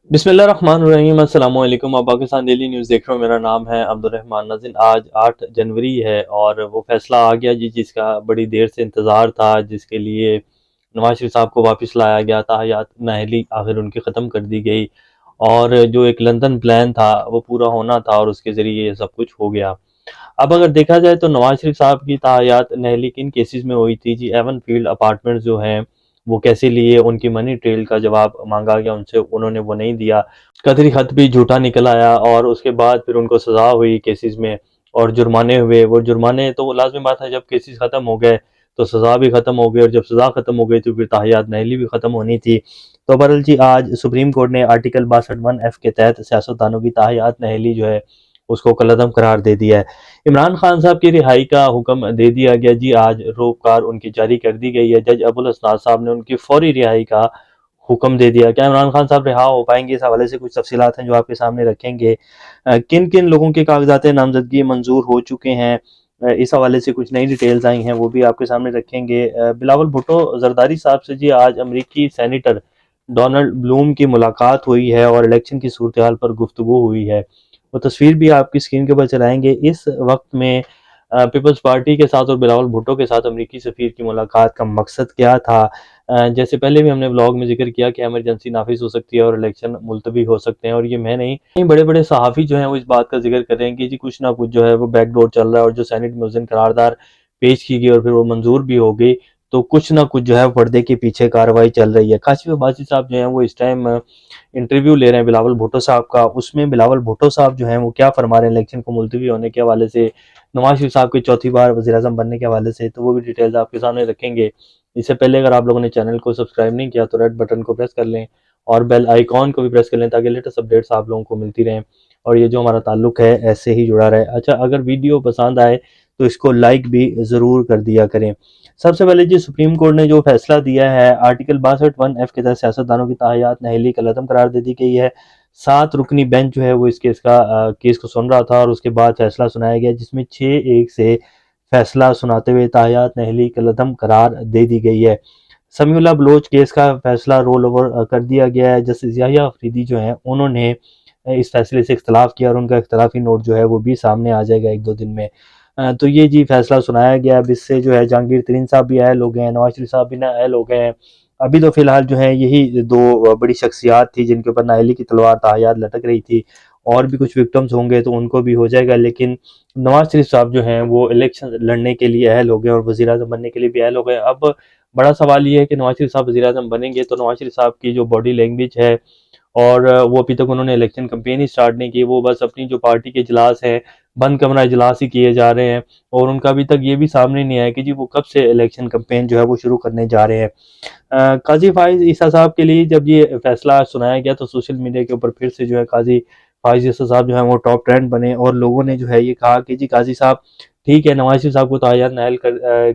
बिस्मिल्लाहिर्रहमानिर्रहीम अस्सलाम वालेकुम। आप पाकिस्तान डेली न्यूज़ देख रहे हो। मेरा नाम है अब्दुर्रहमान नाज़िन। आज 8 जनवरी है और वो फैसला आ गया जी जिसका बड़ी देर से इंतज़ार था, जिसके लिए नवाज शरीफ साहब को वापस लाया गया था। हयात नाअहली आखिर उनकी ख़त्म कर दी गई और जो एक लंदन प्लान था वो पूरा होना था और उसके ज़रिए ये सब कुछ हो गया। अब अगर देखा जाए तो नवाज शरीफ साहब की ताहयात नहली किन केसेस में हुई थी जी। एवन फील्ड अपार्टमेंट्स जो हैं वो कैसे लिए, उनकी मनी ट्रेल का जवाब मांगा गया उनसे, उन्होंने वो नहीं दिया। कतरी खत भी झूठा निकल आया और उसके बाद फिर उनको सजा हुई केसेस में और जुर्माने हुए। वो जुर्माने तो लाजमी बात है, जब केसेस खत्म हो गए तो सजा भी खत्म हो गई और जब सजा खत्म हो गई तो फिर ताहयात नहली भी खत्म होनी थी। तो बहरहाल जी आज सुप्रीम कोर्ट ने आर्टिकल 62(1)(f) के तहत सियासतदानों की ताहयात नहली जो है उसको कलअदम करार दे दिया है। इमरान खान साहब की रिहाई का हुक्म दे दिया गया जी। आज रोपकार उनकी जारी कर दी गई है। जज अबुल हसनाद साहब ने उनकी फौरी रिहाई का हुक्म दे दिया। क्या इमरान खान साहब रिहा हो पाएंगे, इस हवाले से कुछ तफसीलात हैं जो आपके सामने रखेंगे। किन किन लोगों के कागजात नामजदगी मंजूर हो चुके हैं, इस हवाले से कुछ नई डिटेल्स आई हैं, वो भी आपके सामने रखेंगे। बिलावल भुट्टो जरदारी साहब से जी आज अमरीकी सेनेटर डोनाल्ड ब्लूम की मुलाकात हुई है और इलेक्शन की सूरत हाल पर गुफ्तगू हुई है। वो तस्वीर भी आपकी स्क्रीन के ऊपर चलाएंगे। इस वक्त में पीपल्स पार्टी के साथ और बिलावल भुट्टो के साथ अमरीकी सफ़ीर की मुलाकात का मकसद क्या था। जैसे पहले भी हमने व्लॉग में जिक्र किया कि इमरजेंसी नाफिज हो सकती है और इलेक्शन मुलतवी हो सकते हैं, और ये मैं नहीं, बड़े बड़े सहाफ़ी जो हैं वो इस बात का जिक्र कर रहे हैं कि जी कुछ ना कुछ जो है वो बैकडोर चल रहा है। और जो सेनेट में उस दिन करारदार पेश की गई और फिर वो मंजूर भी हो गई, तो कुछ ना कुछ जो है पर्दे के पीछे कार्रवाई चल रही है। काशिफ अब्बासी साहब जो हैं वो इस टाइम इंटरव्यू ले रहे हैं बिलावल भुट्टो साहब का। उसमें बिलावल भुट्टो साहब जो हैं वो क्या फरमा रहे हैं इलेक्शन को मुलतवी होने के हवाले से, नवाज शरीफ साहब की चौथी बार वज़ीर-ए-आज़म बनने के हवाले से, तो वो भी डिटेल्स आपके सामने रखेंगे। इससे पहले अगर आप लोगों ने चैनल को सब्सक्राइब नहीं किया तो रेड बटन को प्रेस कर लें और बेल आइकॉन को भी प्रेस कर लें ताकि लेटेस्ट अपडेट्स आप लोगों को मिलती रहें और ये जो हमारा ताल्लुक है ऐसे ही जुड़ा रहे। अच्छा, अगर वीडियो पसंद आए तो इसको लाइक भी ज़रूर कर दिया करें। सबसे पहले जी सुप्रीम कोर्ट ने जो फैसला दिया है, आर्टिकल 62(1)(f) के तहत सियासतदानों की ताहयात नहली कलअदम करार दे दी गई है। 7 रुकनी बेंच जो है वो इस केस को सुन रहा था और उसके बाद फैसला सुनाया गया जिसमें 6-1 से फैसला सुनाते हुए ताहयात नहली कलअदम करार दे दी गई है। समीउल्लाह बलोच केस का फैसला रोल ओवर कर दिया गया है। जस्टिस याहिया अफरीदी जो हैं उन्होंने इस फैसले से इख्तलाफ किया और उनका इख्तलाफी नोट जो है वो भी सामने आ जाएगा 1-2 दिन में। तो ये जी फैसला सुनाया गया। अब इससे जो है जहांगीर तरीन साहब भी अहल हो गए हैं, नवाज शरीफ साहब भी ना अहल हो गए हैं। अभी तो फिलहाल जो है यही 2 बड़ी शख्सियात थी जिनके ऊपर नाअहली की तलवार ताहयात लटक रही थी। और भी कुछ विक्टिम्स होंगे तो उनको भी हो जाएगा, लेकिन नवाज शरीफ साहब जो हैं वो इलेक्शन लड़ने के लिए अहल हो गए और वज़ीर आज़म बनने के लिए भी अहल हो गए। अब बड़ा सवाल ये है कि नवाज शरीफ साहब वज़ीर आज़म बनेंगे तो नवाज शरीफ साहब की जो बॉडी लैंग्वेज है, और वो अभी तक उन्होंने इलेक्शन कैंपेन ही स्टार्ट नहीं की। वो बस अपनी जो पार्टी के इजलास हैं, बंद कमरा इजलास ही किए जा रहे हैं और उनका अभी तक ये भी सामने नहीं आया कि जी वो कब से इलेक्शन कैंपेन जो है वो शुरू करने जा रहे हैं। काजी फाइज ईसा साहब के लिए जब ये फैसला सुनाया गया तो सोशल मीडिया के ऊपर फिर से जो है काजी फाइज ईसा साहब जो है वो टॉप ट्रेंड बने और लोगों ने जो है ये कहा कि जी काजी साहब ठीक है, नवाज शरीफ साहब को ताहयात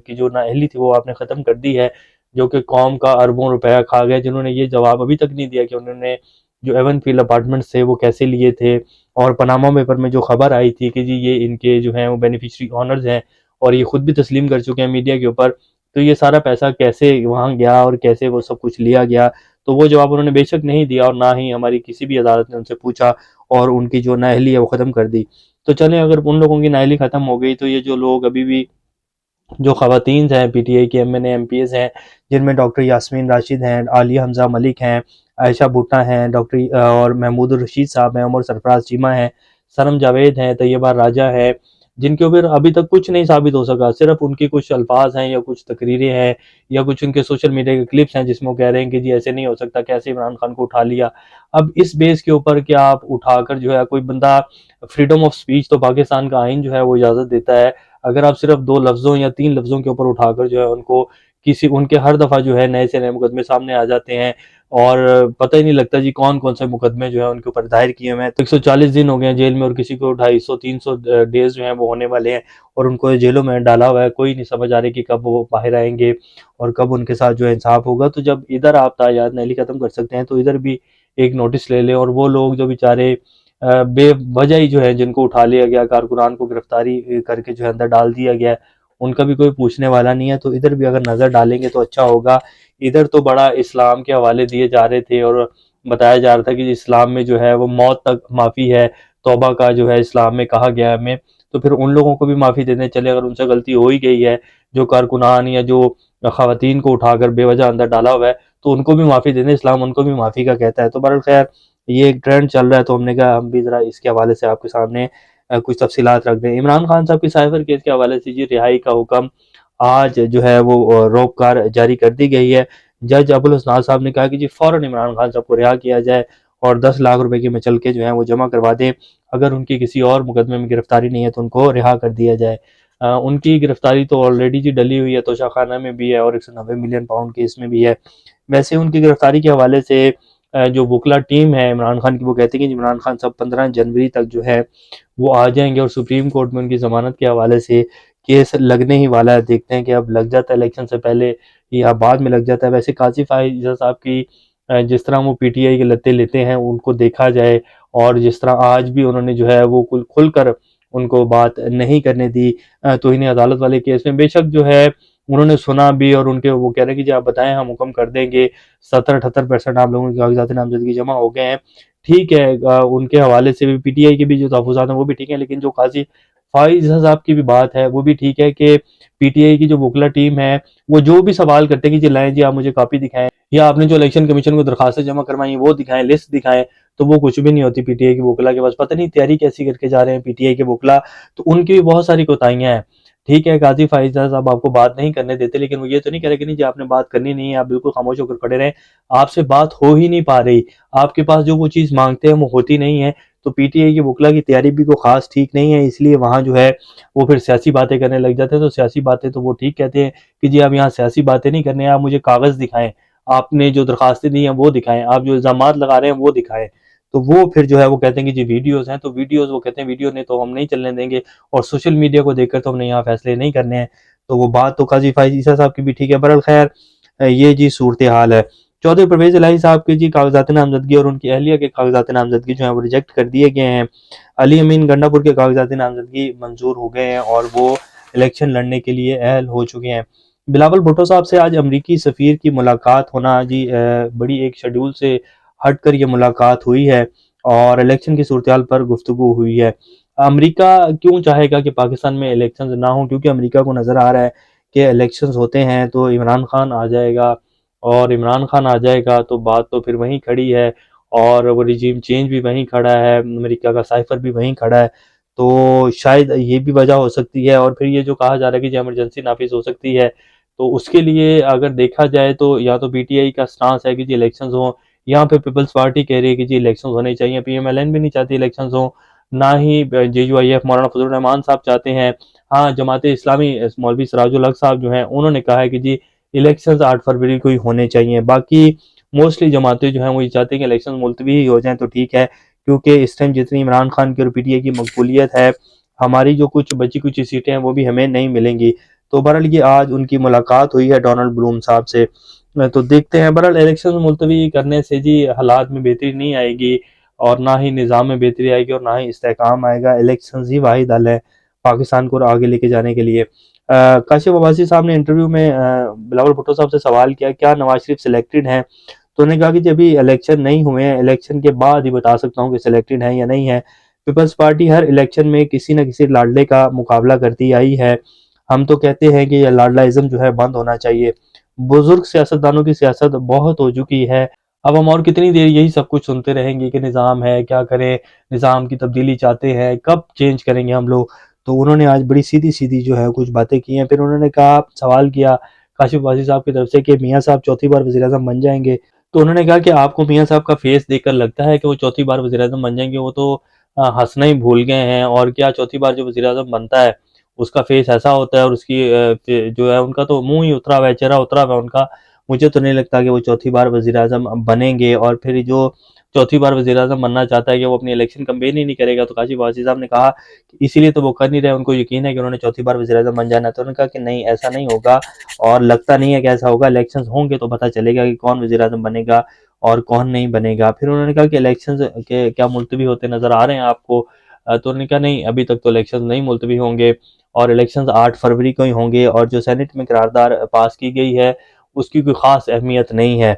की जो नाअहली थी वो आपने ख़त्म कर दी है, जो कि कौम का अरबों रुपया खा गया। जिन्होंने ये जवाब अभी तक नहीं दिया कि उन्होंने जो एवन फील्ड अपार्टमेंट्स थे वो कैसे लिए थे, और पनामा पेपर में जो खबर आई थी कि जी ये इनके जो हैं वो बेनिफिशियरी ऑनर्स हैं और ये खुद भी तस्लीम कर चुके हैं मीडिया के ऊपर, तो ये सारा पैसा कैसे वहाँ गया और कैसे वो सब कुछ लिया गया, तो वो जवाब उन्होंने बेशक नहीं दिया और ना ही हमारी किसी भी अदालत ने उनसे पूछा और उनकी जो नाअहली है वो ख़त्म कर दी। तो चलें, अगर उन लोगों की नाअहली ख़त्म हो गई तो ये जो लोग अभी भी जो ख़वातीन हैं पीटीआई की एमएनए एमपीएस हैं, जिनमें डॉक्टर यास्मीन राशिद हैं, आलिया हमजा मलिक हैं, आयशा भुट्टा हैं, डॉक्टर और महमूद रशीद साहब हैं, उमर सरफराज चीमा हैं, सनम जावेद हैं, तैयबा राजा है, जिनके ऊपर अभी तक कुछ नहीं साबित हो सका। सिर्फ उनकी कुछ अल्फाज हैं या कुछ तकरीरें हैं या कुछ उनके सोशल मीडिया के क्लिप्स हैं जिसमें वो कह रहे हैं कि जी ऐसे नहीं हो सकता, कैसे इमरान खान को उठा लिया। अब इस बेस के ऊपर क्या आप उठाकर जो है कोई बंदा, फ्रीडम ऑफ स्पीच तो पाकिस्तान का आइन जो है वो इजाज़त देता है, अगर आप सिर्फ 2 लफ्ज़ों या 3 लफ्ज़ों के ऊपर उठाकर जो है उनको किसी उनके हर दफ़ा जो है नए से नए मुकदमे सामने आ जाते हैं और पता ही नहीं लगता जी कौन-कौन से मुकदमे जो है उनके ऊपर दायर किए हुए हैं। तो 140 दिन हो गए हैं जेल में और किसी को 250-300 डेज़ जो हैं वो होने वाले हैं और उनको जेलों में डाला हुआ है। कोई नहीं समझ आ रही कि कब वो बाहर आएँगे और कब उनके साथ जो है इंसाफ होगा। तो जब इधर आप तायात नैली ख़त्म कर सकते हैं तो इधर भी एक नोटिस ले लें। और वो लोग जो बेचारे बेवजह ही जो है जिनको उठा लिया गया, कारकुनान को गिरफ्तारी करके जो है अंदर डाल दिया गया, उनका भी कोई पूछने वाला नहीं है। तो इधर भी अगर नज़र डालेंगे तो अच्छा होगा। इधर तो बड़ा इस्लाम के हवाले दिए जा रहे थे और बताया जा रहा था कि इस्लाम में जो है वो मौत तक माफ़ी है, तौबा का जो है इस्लाम में कहा गया है हमें, तो फिर उन लोगों को भी माफ़ी देने चले अगर उनसे गलती हो ही गई है, जो कारकुनान या जो ख़वातीन को उठाकर बेवजह अंदर डाला हुआ है, तो उनको भी माफ़ी देने इस्लाम उनको भी माफ़ी का कहता है। तो बहरहाल ख़ैर ये एक ट्रेंड चल रहा है, तो हमने कहा हम भी ज़रा इसके हवाले से आपके सामने कुछ तफ़सीलात रख दें। इमरान खान साहब की साइबर केस के हवाले से जी रिहाई का हुक्म आज जो है वो रोक जारी कर दी गई है। जज अबुल हसनात साहब ने कहा कि जी फ़ौरन इमरान खान साहब को रिहा किया जाए और 10 लाख रुपए की मचलके जो है वो जमा करवा दें। अगर उनकी किसी और मुकदमे में गिरफ्तारी नहीं है तो उनको रिहा कर दिया जाए। उनकी गिरफ्तारी तो ऑलरेडी जी डली हुई है, तोशाखाना में भी है और 190 मिलियन पाउंड केस में भी है। वैसे उनकी गिरफ्तारी के हवाले से जो वकला टीम है इमरान खान की, वो कहते हैं कि इमरान खान साहब 15 जनवरी तक जो है वो आ जाएंगे और सुप्रीम कोर्ट में उनकी ज़मानत के हवाले से केस लगने ही वाला है। देखते हैं कि अब लग जाता है इलेक्शन से पहले या बाद में लग जाता है। वैसे काशिफ आइज़ा साहब की जिस तरह वो पीटीआई के लत्ते लेते हैं उनको देखा जाए, और जिस तरह आज भी उन्होंने जो है वो खुलकर उनको बात नहीं करने दी तौहीन अदालत वाले केस में, बेशक जो है उन्होंने सुना भी और उनके वो कह रहे हैं कि जी आप बताएं हम हुक्म कर देंगे, 70-78% आप लोगों के कागजात नामजदगी जमा हो गए हैं। ठीक है, उनके हवाले से भी पीटीआई के भी जो तहफ़्फ़ुज़ात हैं वो भी ठीक है, लेकिन जो काजी फ़ाइज़ साहब की भी बात है वो भी ठीक है कि पीटीआई की जो वकला टीम है वो जो भी सवाल करते हैं कि जी लाएं जी आप मुझे कॉपी दिखाएं या आपने जो इलेक्शन कमीशन को दरखास्तें जमा करवाई वो दिखाएं, लिस्ट दिखाएं, तो वो कुछ भी नहीं होती पीटीआई के वकला के पास। पता नहीं तैयारी कैसी करके जा रहे हैं पीटीआई के वकला, तो उनकी भी बहुत सारी कोताहियां हैं। ठीक है, काजी फाइजा साहब आपको बात नहीं करने देते, लेकिन वो ये तो नहीं कह रहे कि नहीं जी आपने बात करनी नहीं है, आप बिल्कुल खामोश होकर खड़े रहें। आपसे बात हो ही नहीं पा रही, आपके पास जो वो चीज़ मांगते हैं वो होती नहीं है। तो पीटीआई की वकला की तैयारी भी को खास ठीक नहीं है, इसलिए वहाँ जो है वो फिर सियासी बातें करने लग जाते हैं। तो सियासी बातें तो वो ठीक कहते हैं कि जी आप यहाँ सियासी बातें नहीं करने, आप मुझे कागज़ दिखाएं, आपने जो दरखास्तें दी हैं वो दिखाएं, आप जो इल्ज़ामात लगा रहे हैं वो दिखाएं। तो वो फिर जो है वो कहते हैं कि जी वीडियोज़ हैं, तो वीडियोज़ वो कहते हैं वीडियो ने तो हम नहीं चलने देंगे और सोशल मीडिया को देखकर तो हमने यहाँ फैसले नहीं करने हैं। तो वो बात तो काजी फाइज़ ईसा साहब की भी ठीक है। बहरहाल खैर ये जी सूरत हाल है। चौधरी परवेज़ इलाही साहब के जी कागज़ात नामज़दगी और उनकी अहलिया के कागज़ात नामज़दगी जो है वो रिजेक्ट कर दिए गए हैं। अली अमीन गंडापुर के कागज़ात नामज़दगी मंजूर हो गए हैं और वो इलेक्शन लड़ने के लिए अहल हो चुके हैं। बिलावल भुट्टो साहब से आज अमरीकी सफ़ीर की मुलाकात होना जी बड़ी एक शेड्यूल से हटकर ये मुलाकात हुई है और इलेक्शन की सूरत-हाल पर गुफ्तगू हुई है। अमेरिका क्यों चाहेगा कि पाकिस्तान में इलेक्शंस ना हों? क्योंकि अमेरिका को नज़र आ रहा है कि इलेक्शंस होते हैं तो इमरान खान आ जाएगा, और इमरान खान आ जाएगा तो बात तो फिर वहीं खड़ी है और वो रिजीम चेंज भी वहीं खड़ा है, अमेरिका का साइफर भी वहीं खड़ा है। तो शायद ये भी वजह हो सकती है, और फिर ये जो कहा जा रहा है कि जो इमरजेंसी नाफिज हो सकती है, तो उसके लिए अगर देखा जाए तो या तो पीटीआई का स्टांस है कि जी इलेक्शंस हों, यहाँ पे पीपल्स पार्टी कह रही है कि जी इलेक्शंस होने चाहिए, पीएमएलएन भी नहीं चाहती इलेक्शंस हों, ना ही जेयूआईएफ मौलाना फजल रहमान साहब चाहते हैं। हाँ, जमात इस्लामी मौलवी सिराजुल हक साहब जो हैं उन्होंने कहा है कि जी इलेक्शंस 8 फरवरी को ही होने चाहिए। बाकी मोस्टली जमातें जो हैं वो ये चाहती हैं कि इलेक्शन मुलतवी ही हो जाएँ तो ठीक है, क्योंकि इस टाइम जितनी इमरान खान की और पीटीआई की मकबूलियत है, हमारी जो कुछ बची-कुछ सीटें हैं वो भी हमें नहीं मिलेंगी। तो बहरहाल ये आज उनकी मुलाकात हुई है डोनाल्ड ब्लूम साहब से। तो देखते हैं, बहरहाल इलेक्शन मुलतवी करने से जी हालात में बेहतरी नहीं आएगी और ना ही निज़ाम में बेहतरी आएगी और ना ही इस्तेहकाम आएगा। इलेक्शंस ही वाहिद हल है पाकिस्तान को आगे लेके जाने के लिए। काशिफ अब्बासी साहब ने इंटरव्यू में बिलावल भुट्टो साहब से सवाल किया, क्या नवाज शरीफ सिलेक्टेड हैं? तो उन्होंने कहा कि जब अभी इलेक्शन नहीं हुए हैं, इलेक्शन के बाद ही बता सकता हूँ कि सिलेक्टेड हैं या नहीं है। पीपल्स पार्टी हर इलेक्शन में किसी न किसी लाडले का मुकाबला करती आई है। हम तो कहते हैं कि यह लाडलाइज्म जो है बंद होना चाहिए। बुजुर्ग सियासतदानों की सियासत बहुत हो चुकी है। अब हम और कितनी देर यही सब कुछ सुनते रहेंगे कि निज़ाम है, क्या करें, निज़ाम की तब्दीली चाहते हैं, कब चेंज करेंगे हम लोग? तो उन्होंने आज बड़ी सीधी-सीधी जो है कुछ बातें की हैं। फिर उन्होंने कहा, सवाल किया काशिफ वासी साहब की तरफ से कि मियाँ साहब चौथी बार वज़ीर-ए-आज़म बन जाएँगे। तो उन्होंने कहा कि आपको मियाँ साहब का फेस देखकर लगता है कि वो चौथी बार वज़ीर-ए-आज़म बन जाएँगे? वो तो हँसना ही भूल गए हैं, और क्या चौथी बार जो वज़ीर-ए-आज़म बनता है, उसका फेस ऐसा होता है और उसकी जो है उनका तो मुँह ही उतरा हुआ है, चेहरा उतरा हुआ है उनका। मुझे तो नहीं लगता कि वो चौथी बार वज़ीर-ए-आज़म बनेंगे, और फिर जो चौथी बार वज़ीर-ए-आज़म बनना चाहता है कि वो अपनी इलेक्शन कैंपेन ही नहीं करेगा। तो काशिफ वासी साहब ने कहा कि इसीलिए तो वो कर नहीं रहे, उनको यकीन है कि उन्होंने चौथी बार वज़ीर-ए-आज़म बन जाना है। तो उन्होंने कहा कि नहीं, ऐसा नहीं होगा और लगता नहीं है कि ऐसा होगा। इलेक्शंस होंगे तो पता चलेगा कि कौन वज़ीर-ए-आज़म बनेगा और कौन नहीं बनेगा। फिर उन्होंने कहा कि इलेक्शंस के क्या मुलतवी होते नज़र आ रहे हैं आपको? तो उन्होंने कहा नहीं, अभी तक तो इलेक्शंस नहीं मुलतवी होंगे और इलेक्शंस 8 फरवरी को ही होंगे, और जो सेनेट में करारदाद पास की गई है उसकी कोई ख़ास अहमियत नहीं है।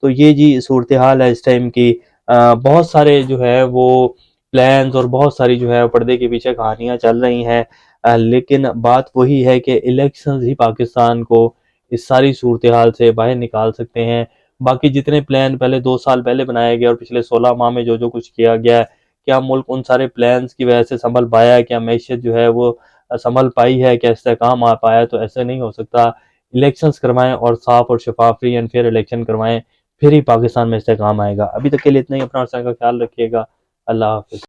तो ये जी सूरत हाल है इस टाइम की। बहुत सारे जो है वो प्लान्स और बहुत सारी जो है पर्दे के पीछे कहानियाँ चल रही हैं, लेकिन बात वही है कि इलेक्शंस ही पाकिस्तान को इस सारी सूरत हाल से बाहर निकाल सकते हैं। बाकी जितने प्लान पहले 2 साल पहले बनाए गए और पिछले 16 माह में जो जो कुछ किया गया है, क्या मुल्क उन सारे प्लान्स की वजह से संभल पाया है? क्या मैशियत जो है वो संभल पाई है? क्या इस्तेहकाम आ पाया है? तो ऐसा नहीं हो सकता। इलेक्शंस करवाएं और साफ और शफाफ फ्री एंड फेयर इलेक्शन करवाएं, फिर ही पाकिस्तान में इस्तेहकाम आएगा। अभी तक के लिए इतना ही। अपना और का ख्याल रखिएगा। अल्लाह हाफिज़।